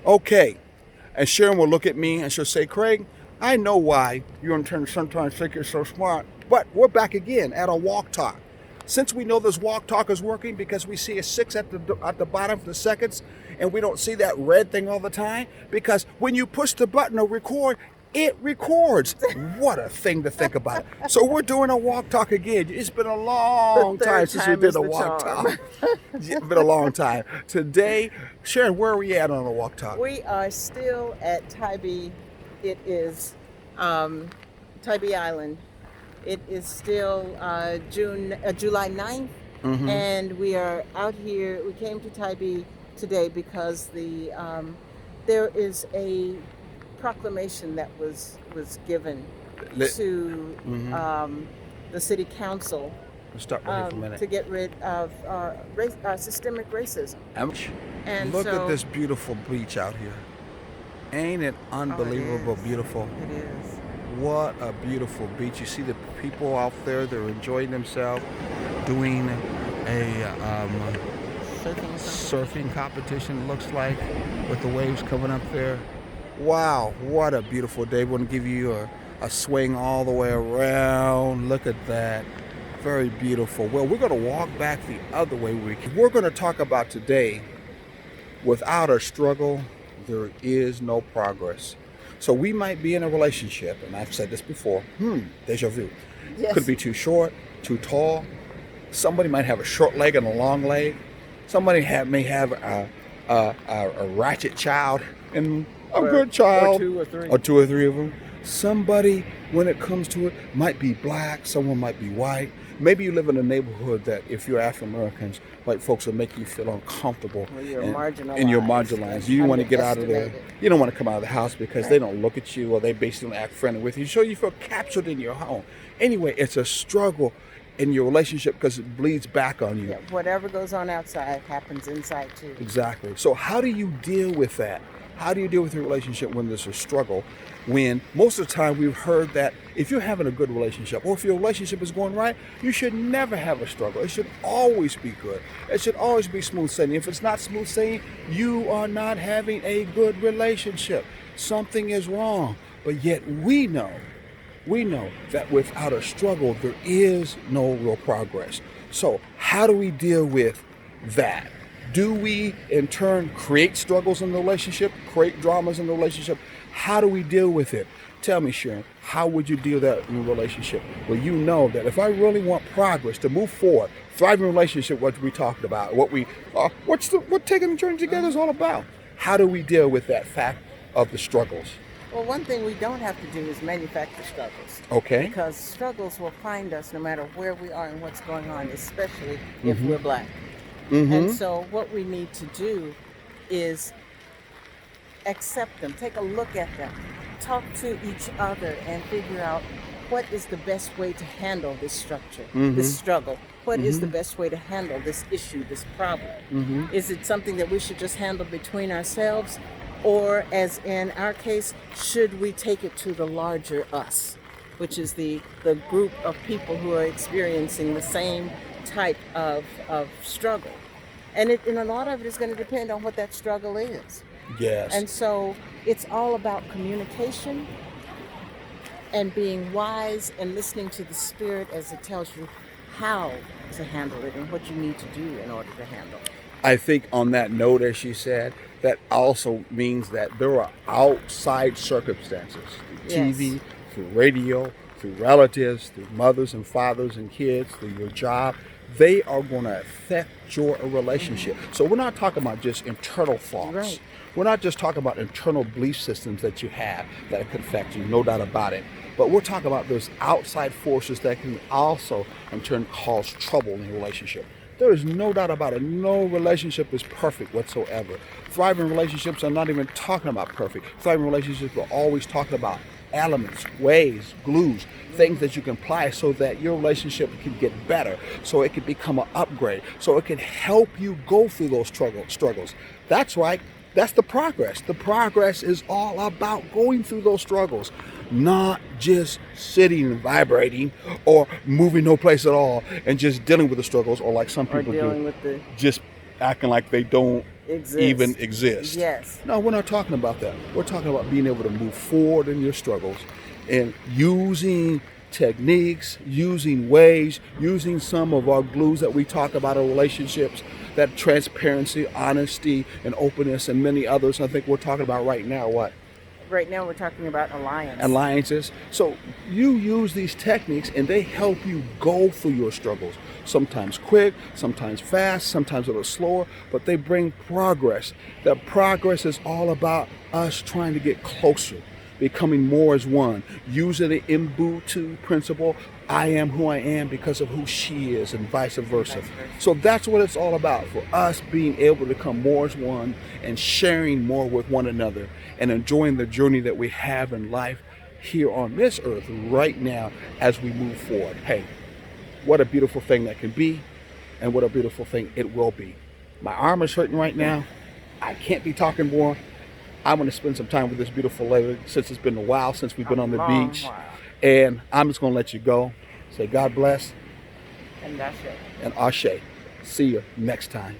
Okay. And Sharon will look at me and she'll say, Craig, I know why you sometimes think you're so smart, but we're back again at a walk talk. Since we know this walk talk is working because we see a 6 at the bottom for the seconds and we don't see that red thing all the time, because when you push the button to record, it records. What a thing to think about. So we're doing a walk talk again. It's been a long time since we did a walk talk. It's been a long time. Today, Sharon, where are we at on a walk talk? We are still at Tybee. It is Tybee Island. It is still July 9th, and we are out here. We came to Tybee today because there is a proclamation that was given to the city council to get rid of systemic racism. And look at this beautiful beach out here. Ain't it unbelievable beautiful? It is. What a beautiful beach. You see the people out there, they're enjoying themselves, doing a surfing competition, looks like, with the waves coming up there. Wow, what a beautiful day. We're going to give you a swing all the way around. Look at that. Very beautiful. Well, we're going to walk back the other way. We're going to talk about today, without a struggle, there is no progress. So we might be in a relationship, and I've said this before, deja vu. Yes. Could be too short, too tall. Somebody might have a short leg and a long leg. Somebody may have a ratchet child and a good child. Or two or three of them. Somebody, when it comes to it, might be black, someone might be white. Maybe you live in a neighborhood that if you're African Americans, white folks will make you feel uncomfortable. Well, you're marginalized. And you're marginalized. You want to get out of there. You don't want to come out of the house because they don't look at you or they basically don't act friendly with you. So you feel captured in your home. Anyway, it's a struggle in your relationship because it bleeds back on you. Yeah, whatever goes on outside happens inside too. Exactly. So how do you deal with that? How do you deal with your relationship when there's a struggle? When most of the time we've heard that if you're having a good relationship or if your relationship is going right, you should never have a struggle. It should always be good. It should always be smooth sailing. If it's not smooth sailing, you are not having a good relationship. Something is wrong. But yet we know that without a struggle, there is no real progress. So how do we deal with that? Do we, in turn, create struggles in the relationship, create dramas in the relationship? How do we deal with it? Tell me, Sharon, how would you deal with that in a relationship? Well, you know that if I really want progress to move forward, thriving relationship, what we talked about, what taking a journey together is all about. How do we deal with that fact of the struggles? Well, one thing we don't have to do is manufacture struggles. Okay. Because struggles will find us no matter where we are and what's going on, especially if we're black. And so what we need to do is accept them, take a look at them, talk to each other and figure out what is the best way to handle this structure, this struggle. What is the best way to handle this issue, this problem? Is it something that we should just handle between ourselves? Or as in our case, should we take it to the larger us, which is the group of people who are experiencing the same type of struggle? And a lot of it is going to depend on what that struggle is. Yes. And so it's all about communication and being wise and listening to the Spirit as it tells you how to handle it and what you need to do in order to handle it. I think on that note, as she said, that also means that there are outside circumstances through TV, through radio, through relatives, through mothers and fathers and kids, through your job. They are going to affect your relationship. So we're not talking about just internal thoughts. Right. We're not just talking about internal belief systems that you have that can affect you, no doubt about it. But we're talking about those outside forces that can also, in turn, cause trouble in your relationship. There is no doubt about it. No relationship is perfect whatsoever. Thriving relationships are not even talking about perfect. Thriving relationships are always talking about elements, ways, glues, things that you can apply so that your relationship can get better, so it can become an upgrade, so it can help you go through those struggles. That's right. That's the progress. The progress is all about going through those struggles, not just sitting and vibrating or moving no place at all and just dealing with the struggles, or like some people do, with just acting like they don't even exist. Yes. No, we're not talking about that. We're talking about being able to move forward in your struggles and using techniques, using ways, using some of our glues that we talk about in relationships, that transparency, honesty, and openness, and many others. I think we're talking about right now what? Right now we're talking about Alliances. So you use these techniques and they help you go through your struggles. Sometimes quick, sometimes fast, sometimes a little slower, but they bring progress. The progress is all about us trying to get closer, becoming more as one, using the Ubuntu principle. I am who I am because of who she is, and vice versa. So that's what it's all about, for us being able to become more as one and sharing more with one another and enjoying the journey that we have in life here on this earth right now as we move forward. Hey, what a beautiful thing that can be, and what a beautiful thing it will be. My arm is hurting right now. I can't be talking more. I'm going to spend some time with this beautiful lady since it's been a while since we've been on the beach. While. And I'm just going to let you go. Say God bless And that's it. and Ashe. See you next time.